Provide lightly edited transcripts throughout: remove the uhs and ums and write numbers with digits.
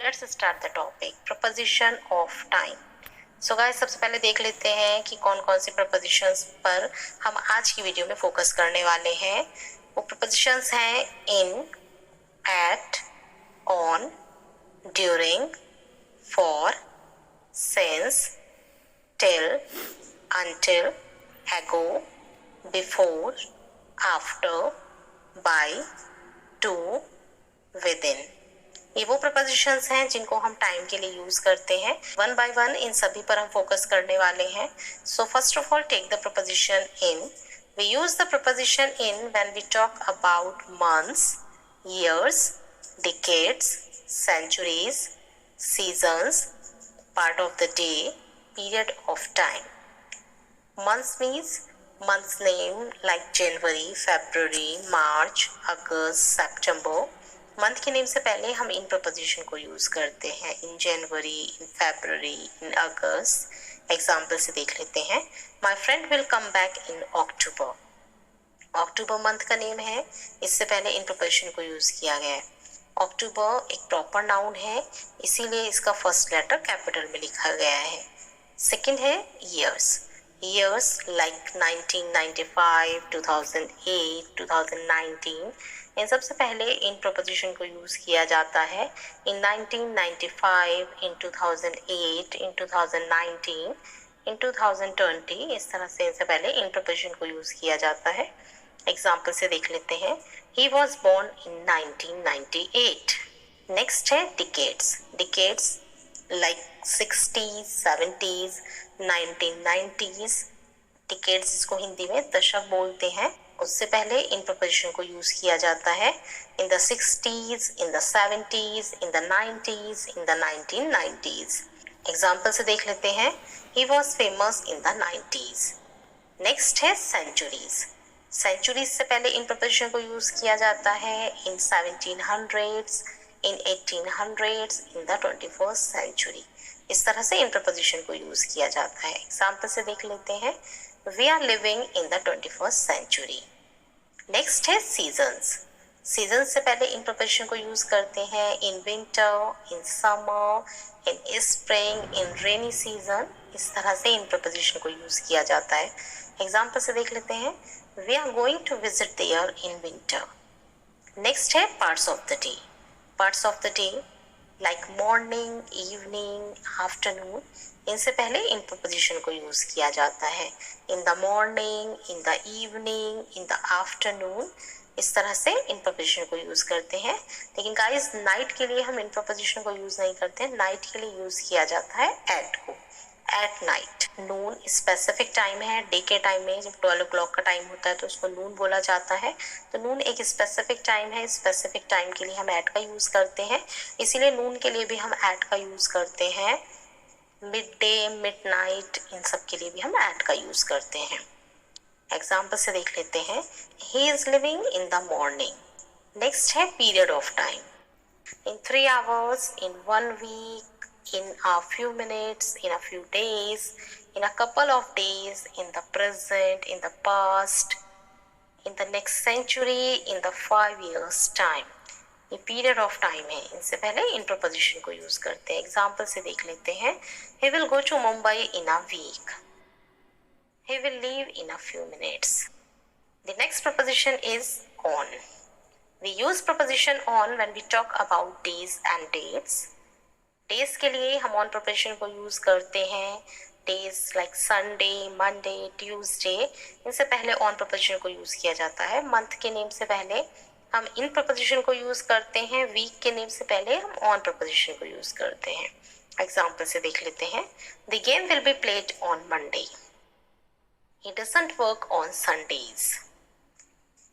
Let's start the topic preposition of time. So guys, सबसे पहले देख लेते हैं कि कौन कौन सी प्रपोजिशंस पर हम आज की वीडियो में फोकस करने वाले हैं। वो प्रपोजिशंस हैं in, at, on, during, for, since, till, until, ago, before, after, by, to, within। ये वो प्रपोजिशंस हैं जिनको हम टाइम के लिए यूज करते हैं। वन बाय वन इन सभी पर हम फोकस करने वाले हैं। So first of all take the preposition in. We use the preposition in when we talk about months, years, decades, centuries, seasons, part of the day, period of time। Months means months name like January, February, March, August, September। Month के name से पहले हम इन preposition को use करते हैं। इन जनवरी, in February, in August. Example से देख लेते हैं। My friend will come back in October. October month का नेम है, इससे पहले इन प्रपोजिशन को यूज किया गया है। अक्टूबर एक प्रॉपर नाउन है, इसीलिए इसका फर्स्ट लेटर कैपिटल में लिखा गया है। सेकेंड है ईयर्स। years like 1995, 2008, 2019। इन सबसे पहले इन प्रपोजिशन को यूज किया जाता है। इन 1995, इन 2008, इन 2019, इन 2020। इस तरह से इनसे पहले इन प्रपोजिशन को यूज किया जाता है। एग्जाम्पल से देख लेते हैं। He was born in 1998। Next है decades. Decades like 60s, 70s, 1990s। Decades इसको हिंदी में दशक बोलते हैं। उससे पहले इन प्रपोजिशन को यूज किया जाता है। In the 60s, in the 70s, in the 90s, in the 1990s। Example से देख लेते हैं। He was famous in the 90s। Next है सेंचुरीज। सेंचुरीज से पहले इन प्रपोजिशन को यूज किया जाता है। इन 1700s, in 1800s, in the 21st century। इस तरह से इन प्रपोजिशन को यूज किया जाता है। एग्जाम्पल से देख लेते हैं। We are living in the 21st century। Next है सीजन्स। सीजन से पहले इन प्रपोजिशन को यूज करते हैं। In winter, in summer, in spring, in rainy season. इस तरह से इन प्रपोजिशन को यूज किया जाता है। एग्जाम्पल से देख लेते हैं। We are going to visit there in winter। Next है parts of the day. Parts of the day like morning, evening, afternoon. इनसे पहले इन प्रपोजिशन को यूज किया जाता है। In the morning, in the evening, in the afternoon. इस तरह से इन प्रपोजिशन को यूज करते हैं। लेकिन गाइस, नाइट के लिए हम इन प्रपोजिशन को यूज नहीं करते। नाइट के लिए यूज किया जाता है एट को। At night. Noon specific time है। डे के टाइम में जब 12 o'clock का टाइम होता है तो उसको नून बोला जाता है। तो नून एक स्पेसिफिक टाइम है। स्पेसिफिक टाइम के लिए हम एट का यूज करते हैं, इसीलिए नून के लिए भी हम एट का यूज करते हैं। मिड डे, मिड नाइट, इन सब के लिए भी हम एट का यूज करते हैं। एग्जाम्पल से देख लेते हैं। He is living in the morning. Next है period of time. In 3 hours, in 1 week, in a few minutes, in a few days, in a couple of days, in the present, in the past, in the next century, in the 5 years time। ये period of time है। इनसे पहले in preposition को use करते हैं। Example से देख लेते हैं। He will go to Mumbai in a week। He will leave in a few minutes। The next proposition is on। We use preposition on when we talk about days and dates। Days के लिए हम on preposition को use करते हैं। Days like Sunday, Monday, Tuesday. इनसे पहले on preposition को use किया जाता है। मंथ के नेम से पहले हम इन प्रपोजिशन को यूज करते हैं। वीक के नेम से पहले हम ऑन प्रपोजिशन को यूज करते हैं। एग्जाम्पल से देख लेते हैं। The game will be played on Monday. He doesn't work on Sundays.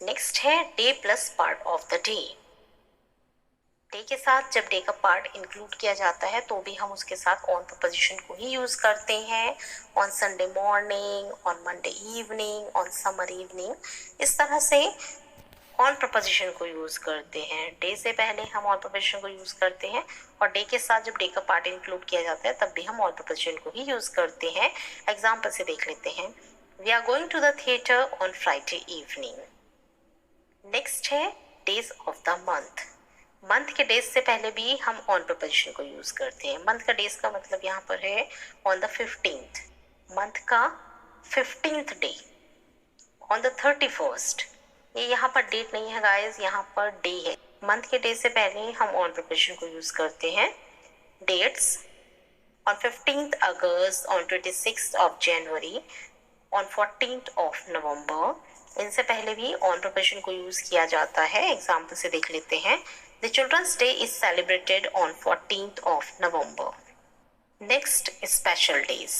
Next है day plus part of the day. Day के साथ जब डे का पार्ट इंक्लूड किया जाता है तो भी हम उसके साथ ऑन प्रपोजिशन को ही यूज करते हैं। On Sunday morning, on Monday evening, on summer evening. इस तरह से ऑन प्रपोजिशन को यूज करते हैं। डे से पहले हम ऑन प्रपोजिशन को यूज करते हैं और डे के साथ जब डे का पार्ट इंक्लूड किया जाता है तब भी हम ऑन प्रपोजिशन को ही यूज करते हैं। एग्जाम्पल से देख लेते हैं। We are going to the theatre on Friday evening. Next है days of the month. Month के डेज से पहले भी हम ऑन प्रपोजिशन को यूज करते हैं। मंथ का डेज का मतलब यहाँ पर है ऑन द 15th, मंथ का 15th day, on the 31st। ये यहाँ पर डेट नहीं है गाइस, यहाँ पर डे है। मंथ के डे से पहले हम ऑन प्रपोजिशन को यूज करते हैं। Dates on 15th August, on 26th of January, on 14th of November, इनसे पहले भी ऑन प्रपोजिशन को यूज किया जाता है। एग्जाम्पल से देख लेते हैं। The Children's Day is celebrated on 14th of November. Next, special days.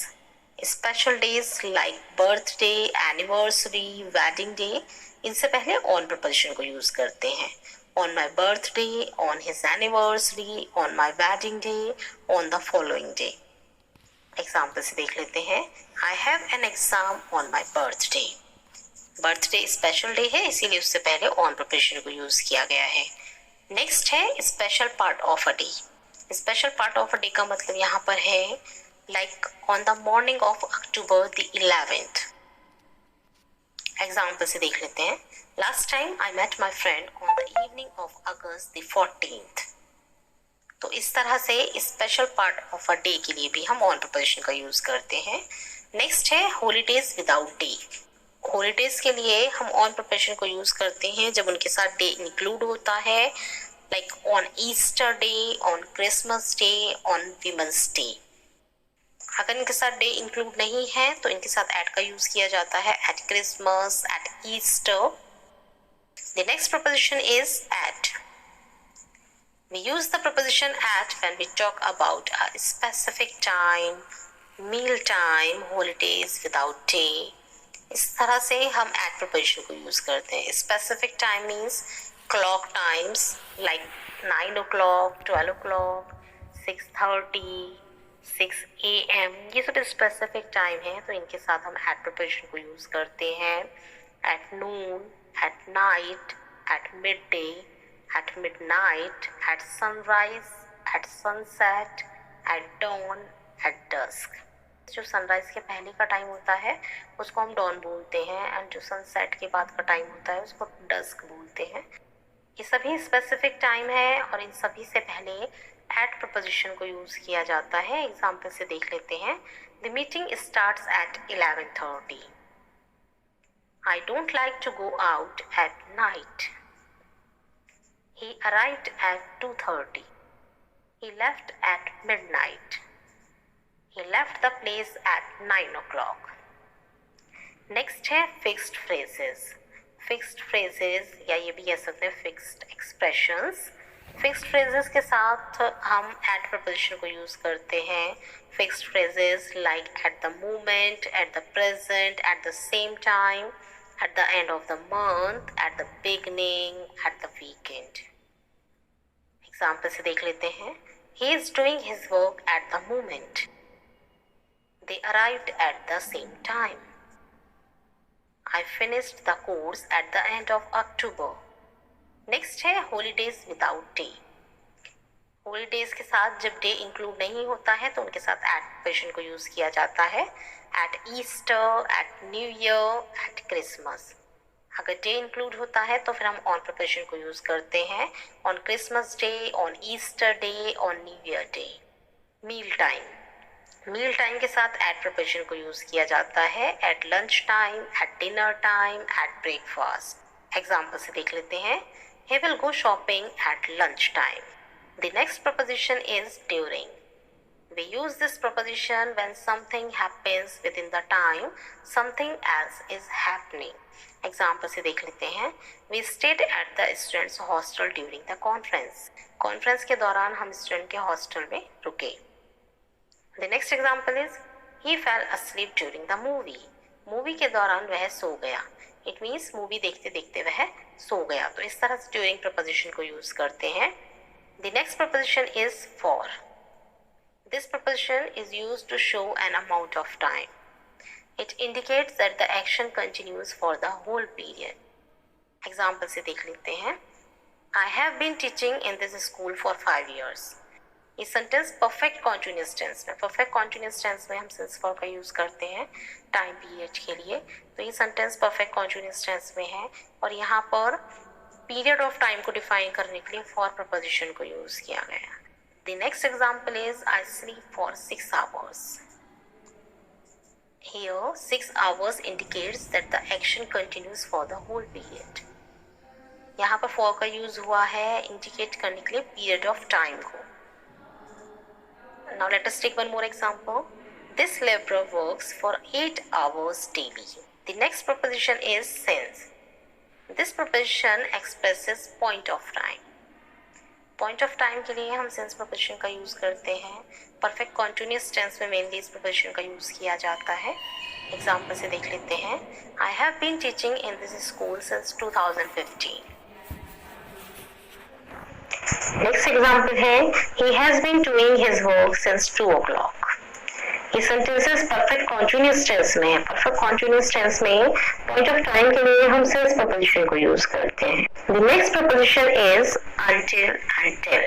Special days like birthday, anniversary, wedding day, इनसे पहले ऑन प्रपोजिशन को यूज करते हैं। On my birthday, on his anniversary, on my wedding day, on the following day. Example से देख लेते हैं। I have an exam on my birthday. Birthday special day है, इसीलिए उससे पहले ऑन प्रपोजिशन को यूज किया गया है। नेक्स्ट है special part of a day. Special part of a day का मतलब यहाँ पर है like on the morning of October the 11th। Example से देख लेते हैं। Last time I met my friend on the evening of August the 14th। तो इस तरह से special part of a day के लिए भी हम ऑन प्रपोजिशन का यूज करते हैं। नेक्स्ट है हॉलीडेज विदाउट डे। हॉलीडेज के लिए हम ऑन प्रपोजिशन को यूज करते हैं जब उनके साथ डे इंक्लूड होता है, like on Easter day, on Christmas day, on women's day. अगर इनके साथ डे इंक्लूड नहीं है तो इनके साथ एट का यूज किया जाता है, at Christmas, at Easter. The next preposition is at. We use the preposition at when we talk about a specific time, meal time, holidays without day. इस तरह से हम at preposition को use करते हैं। Specific time means clock times like 9 o'clock, 12 o'clock, 6:30, 6 a.m. ये सब specific time है, तो इनके साथ हम at preposition को use करते हैं। At noon, at night, at midday, at midnight, at sunrise, at sunset, at dawn, at dusk. जो सनराइज के पहले का टाइम होता है उसको हम डॉन बोलते हैं, एंड जो सनसेट के बाद का टाइम होता है उसको डस्क बोलते हैं। ये सभी स्पेसिफिक टाइम है और इन सभी से पहले एट प्रपोजिशन को यूज किया जाता है। एग्जाम्पल से देख लेते हैं। The meeting starts at 11:30। I don't like to go out at night. He arrived at 2:30. He left at midnight. He left the place at 9 o'clock. Next है fixed phrases. Fixed phrases या ये भी कह सकते हैं fixed expressions. Fixed phrases के साथ हम at preposition को use करते हैं। Fixed phrases like at the moment, at the present, at the same time, at the end of the month, at the beginning, at the weekend. Example से देख लेते हैं। He is doing his work at the moment. They arrived at the same time. I finished the course at the end of October. Next है holidays without day. Holidays के साथ जब day include नहीं होता है तो उनके साथ एट प्रपोजिशन को यूज किया जाता है। At Easter, at New Year, at Christmas. अगर डे इंक्लूड होता है तो फिर हम ऑन प्रपोजिशन को यूज करते हैं। On Christmas day, on Easter day, on New Year day. Meal time. Meal time के साथ एट प्रपोजिशन को यूज किया जाता है। At lunch time, at dinner time, at breakfast. Example से देख लेते हैं। He will go shopping at lunch time. The next preposition is during. We use this preposition when something happens within the time something else is happening. Example से देख लेते हैं। We stayed at the students' hostel during the conference. Conference के दौरान हम student के hostel में रुके। The next example is he fell asleep during the movie. Movie के दौरान वह सो गया। It means मूवी देखते देखते वह सो गया। तो इस तरह से during preposition को यूज करते हैं। The next preposition is for. This preposition is used to show an amount of time. It indicates that the action continues for the whole period. Example से देख लेते हैं। I have been teaching in this school for 5 years. ये sentence perfect continuous tense में, perfect continuous tense में हम since for का use करते हैं टाइम पीरियड के लिए। तो ये सेंटेंस परफेक्ट कॉन्टिन्यूअस टेंस में है और यहाँ पर पीरियड ऑफ टाइम को डिफाइन करने के लिए फॉर प्रपोजिशन को यूज किया गया। The next example is I sleep for 6 hours। Here 6 hours indicates that the action continues for the whole period। यहाँ पर for का यूज हुआ है इंडिकेट करने के लिए पीरियड ऑफ टाइम को। Now let us take one more example. This laborer works for 8 hours daily। The next proposition is since। This proposition expresses point of time। Point of time के लिए हम since preposition का use करते हैं। Perfect continuous tense में mainly इस preposition का use किया जाता है। एग्जाम्पल से देख लेते हैं। I have been teaching in this school since 2015। Next example है he has been doing his work since 2 o'clock। ये सेंटेंसेस परफेक्ट कॉन्टिन्यूअस टेंस में है। परफेक्ट कॉन्टिन्यूअस टेंस में पॉइंट ऑफ टाइम के लिए हम सिंस प्रपोजिशन को यूज करते हैं। The next preposition is until and till।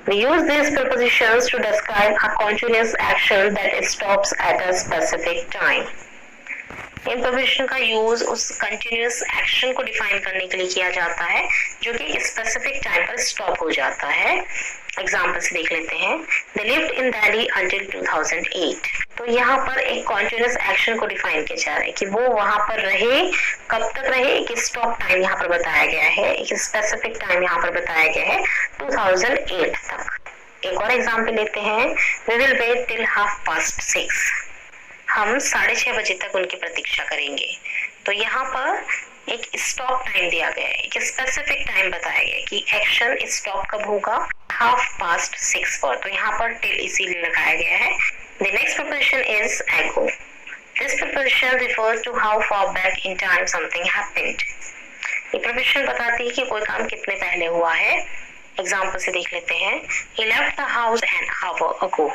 We use these prepositions to describe a continuous action that stops at a specific time। In preposition का use उस continuous action को define करने के लिए किया जाता है जो कि स्पेसिफिक टाइम पर स्टॉप हो जाता है। एग्जाम्पल से देख लेते हैं। They lived in Delhi until 2008। तो यहाँ पर एक कॉन्टिन्यूअस एक्शन को डिफाइन किया जा रहा है कि वो वहां पर रहे, कब तक रहे, एक स्टॉप टाइम यहाँ पर बताया गया है, एक स्पेसिफिक टाइम यहाँ पर बताया गया है 2008 तक। एक और एग्जाम्पल लेते हैं। We will wait till 6:30। हम 6:30 बजे तक उनकी प्रतीक्षा करेंगे। तो यहाँ पर एक स्टॉप टाइम दिया गया है, एक स्पेसिफिक टाइम बताया गया है कि एक्शन स्टॉप कब होगा 6:30 पर। तो यहाँ पर टिल इसीलिए लगाया गया है। The next preposition is ago। This preposition refers to how far back in time something happened। ये preposition बताती है कि कोई काम कितने पहले हुआ है। एग्जाम्पल से देख लेते हैं। He left the house an hour ago।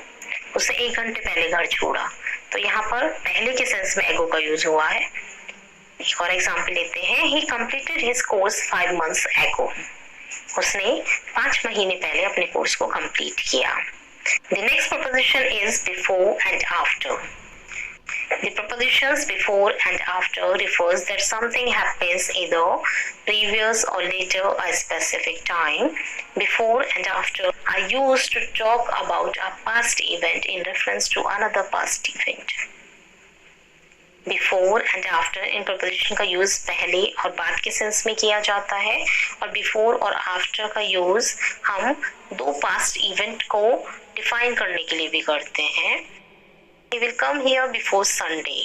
उसने 1 घंटे पहले घर छोड़ा। तो यहाँ पर पहले के सेंस में ago का यूज हुआ है। एक और एग्जाम्पल लेते हैं। He completed his course 5 months ago। उसने 5 महीने पहले अपने कोर्स को कंप्लीट किया। The next proposition is before and after। The prepositions before and after refers that something happens either previous or later a specific time। Before and after are used to talk about a past event in reference to another past event। Before and after in preposition का use पहले और बाद के sense में किया जाता है और बिफोर और आफ्टर का यूज हम 2 पास्ट इवेंट को डिफाइन करने के लिए भी करते हैं। He will come here before Sunday।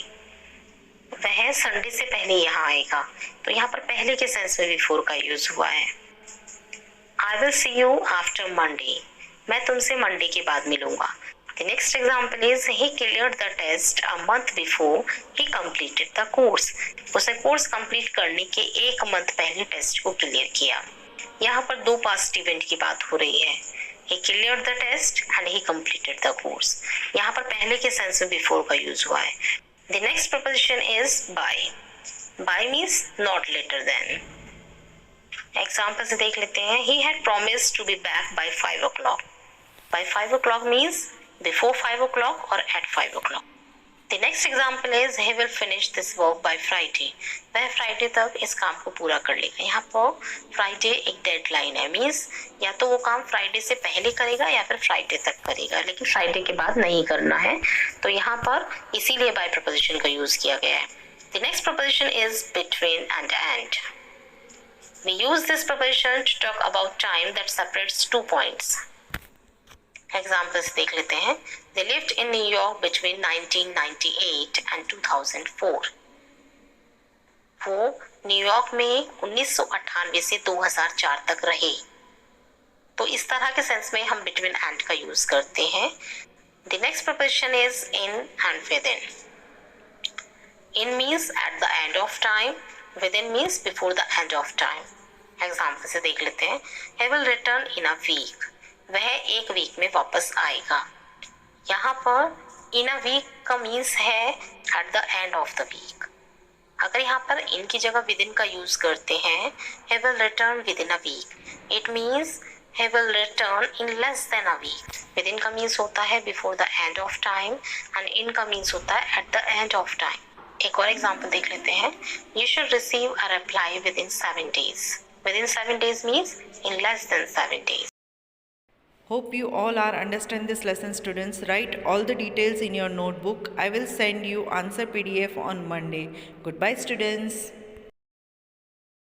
वह संडे से पहले यहाँ आएगा। तो यहाँ पर पहले के सेंस में बिफोर का यूज हुआ है। I will see you after Monday। मैं तुमसे मंडे के बाद मिलूंगा। The next example is he cleared the test a month before he completed the course। उसने कोर्स कंप्लीट करने के 1 मंथ पहले टेस्ट को क्लियर किया। यहाँ पर 2 पास्ट इवेंट की बात हो रही है। He cleared the test and he completed the course। यहाँ पर पहले के सेंस में before का यूज हुआ है। The next preposition is by। By means not later than। Example से देख लेते हैं। He had promised to be back by 5 o'clock। By 5 o'clock means before 5 o'clock or at 5 o'clock। The next example is he will finish this work by Friday। वह Friday तक इस काम को पूरा कर लेगा। यहाँ पर फ्राइडे एक डेडलाइन है, मीन्स या तो वो काम फ्राइडे से पहले करेगा या फिर फ्राइडे तक करेगा, लेकिन फ्राइडे के बाद नहीं करना है। तो यहाँ पर इसीलिए बाय प्रपोजिशन का यूज किया गया है। The next preposition is between and and। We use this preposition to talk about time that separates 2 points। Examples देख लेते हैं। They lived in New York between 1998 and 2004। वो न्यूयॉर्क में 1998 से 2004 तक रहे। तो इस तरह के सेंस में हम बिटवीन एंड का यूज करते हैं। The next preposition is in and within। In means at the end of time, within means before the end of time। Example से देख लेते हैं। He will return in a week। वह 1 week में वापस आएगा। यहाँ पर इन अ वीक का मीन्स है at the end of the week. अगर यहाँ पर इन की जगह विद इन का यूज करते हैं, he will return within a week। It means he will return in less than a week। Within का मीन्स होता है before the end of time and in का मीन्स होता है at the end of time। एक और example देख लेते हैं. You should receive a reply within 7 days. Within 7 days means in less than 7 days. Hope you all are understand this lesson, students. Write all the details in your notebook. I will send you answer PDF on Monday. Goodbye, students.